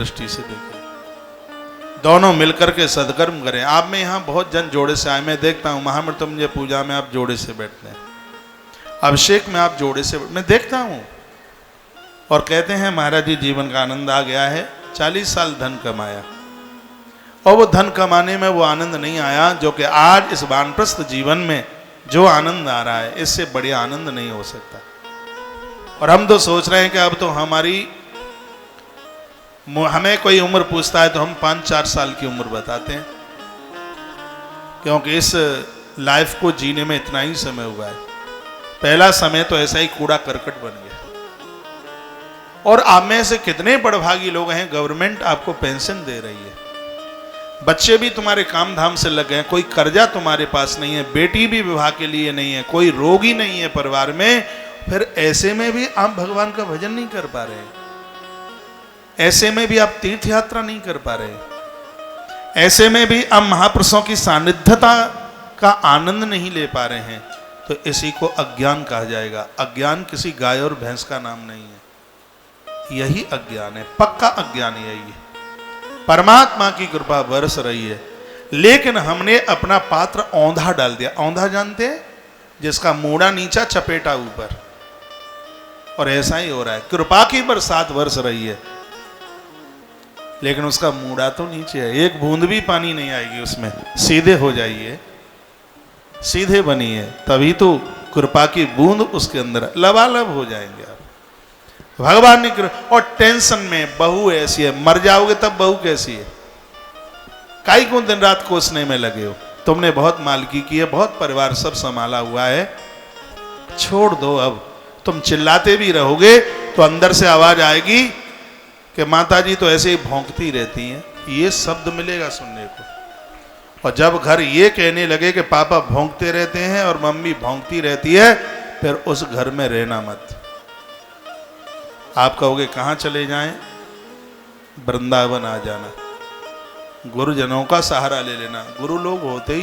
दृष्टि से देखें, दोनों मिलकर के सदकर्म करें। आप में यहाँ बहुत जन जोड़े से आए, मैं देखता हूँ महामृत्युंजय पूजा में आप जोड़े से बैठते हैं, अभिषेक में आप जोड़े से, मैं देखता हूँ। और कहते हैं महाराज जी जीवन का आनंद आ गया है, 40 साल धन कमाया और वो धन कमाने में वो आनंद नहीं आया जो कि आज इस वानप्रस्थ जीवन में जो आनंद आ रहा है, इससे बढ़िया आनंद नहीं हो सकता। और हम तो सोच रहे हैं कि अब तो हमें कोई उम्र पूछता है तो हम 5-4 साल की उम्र बताते हैं, क्योंकि इस लाइफ को जीने में इतना ही समय हुआ है। पहला समय तो ऐसा ही कूड़ा करकट बन गया। और आप में से कितने बड़भागी लोग हैं, गवर्नमेंट आपको पेंशन दे रही है, बच्चे भी तुम्हारे काम धाम से लगे हैं, कोई कर्जा तुम्हारे पास नहीं है, बेटी भी विवाह के लिए नहीं है, कोई रोग ही नहीं है परिवार में, फिर ऐसे में भी आप भगवान का भजन नहीं कर पा रहे, ऐसे में भी आप तीर्थ यात्रा नहीं कर पा रहे, ऐसे में भी आप महापुरुषों की सानिध्यता का आनंद नहीं ले पा रहे हैं, तो इसी को अज्ञान कहा जाएगा। अज्ञान किसी गाय और भैंस का नाम नहीं है, यही अज्ञान है, पक्का अज्ञान यही है। परमात्मा की कृपा बरस रही है, लेकिन हमने अपना पात्र औंधा डाल दिया। औंधा जानते हैं, जिसका मूड़ा नीचा चपेटा ऊपर, और ऐसा ही हो रहा है। कृपा की बरसात बरस रही है, लेकिन उसका मूड़ा तो नीचे है, एक बूंद भी पानी नहीं आएगी उसमें। सीधे हो जाइए, सीधे बनिए, तभी तो कृपा की बूंद उसके अंदर लबालब हो जाएंगे आप। भगवान ने और टेंशन में बहू ऐसी है, मर जाओगे तब बहू कैसी है, काई को दिन रात कोसने में लगे हो, तुमने बहुत मालकी की है, बहुत परिवार सब संभाला हुआ है, छोड़ दो। अब तुम चिल्लाते भी रहोगे तो अंदर से आवाज आएगी कि माता जी तो ऐसे ही भौंकती रहती हैं, ये शब्द मिलेगा सुनने को। और जब घर ये कहने लगे कि पापा भौंकते रहते हैं और मम्मी भौंकती रहती है, फिर उस घर में रहना मत। आप कहोगे कहाँ चले जाएं, वृंदावन आ जाना, गुरुजनों का सहारा ले लेना। गुरु लोग होते ही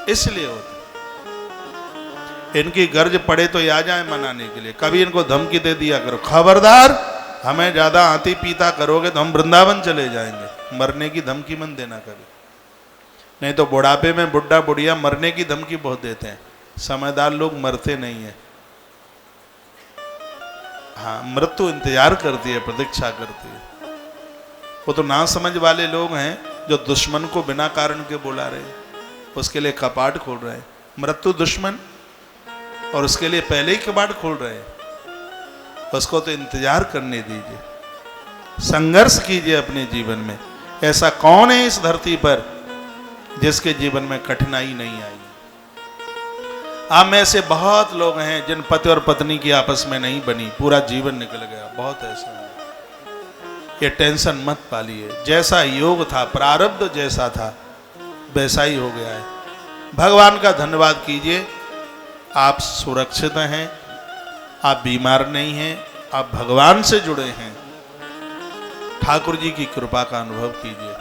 इसलिए होते, इनकी गर्ज पड़े तो आ जाए मनाने के लिए। कभी इनको धमकी दे दिया करो, खबरदार हमें ज्यादा आती पीता करोगे तो हम वृंदावन चले जाएंगे। मरने की धमकी मत देना कभी, नहीं तो बुढ़ापे में बुढ़ा बुढ़िया मरने की धमकी बहुत देते हैं। समझदार लोग मरते नहीं है, हाँ मृत्यु इंतजार करती है, प्रतीक्षा करती है। वो तो ना समझ वाले लोग हैं जो दुश्मन को बिना कारण के बुला रहे हैं, उसके लिए कपाट खोल रहे हैं। मृत्यु दुश्मन, और उसके लिए पहले ही कपाट खोल रहे हैं। उसको तो इंतजार करने दीजिए, संघर्ष कीजिए अपने जीवन में। ऐसा कौन है इस धरती पर जिसके जीवन में कठिनाई नहीं आई? आप में से बहुत लोग हैं जिन पति और पत्नी की आपस में नहीं बनी, पूरा जीवन निकल गया, बहुत ऐसा है। ये टेंशन मत पालिए, जैसा योग था, प्रारब्ध जैसा था वैसा ही हो गया है। भगवान का धन्यवाद कीजिए, आप सुरक्षित हैं, आप बीमार नहीं हैं, आप भगवान से जुड़े हैं। ठाकुर जी की कृपा का अनुभव कीजिए।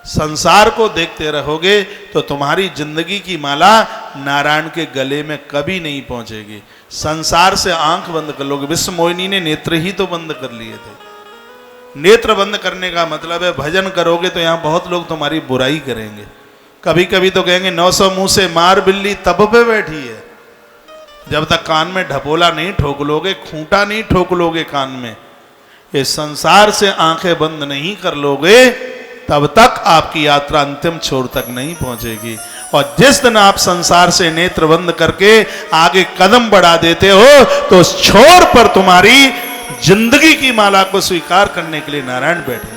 संसार को देखते रहोगे तो तुम्हारी जिंदगी की माला नारायण के गले में कभी नहीं पहुंचेगी। संसार से आंख बंद कर लोगे। विश्व मोहिनी ने नेत्र ही तो बंद कर लिए थे। नेत्र बंद करने का मतलब है भजन करोगे तो यहां बहुत लोग तुम्हारी बुराई करेंगे। कभी कभी तो कहेंगे 900 मुंह से मार बिल्ली तब पे बैठी है। जब तक कान में ढपोला नहीं ठोक लोगे, खूंटा नहीं ठोक लोगे कान में, ये संसार से आंखें बंद नहीं कर लोगे, तब तक आपकी यात्रा अंतिम छोर तक नहीं पहुंचेगी। और जिस दिन आप संसार से नेत्र बंद करके आगे कदम बढ़ा देते हो तो उस छोर पर तुम्हारी जिंदगी की माला को स्वीकार करने के लिए नारायण बैठे।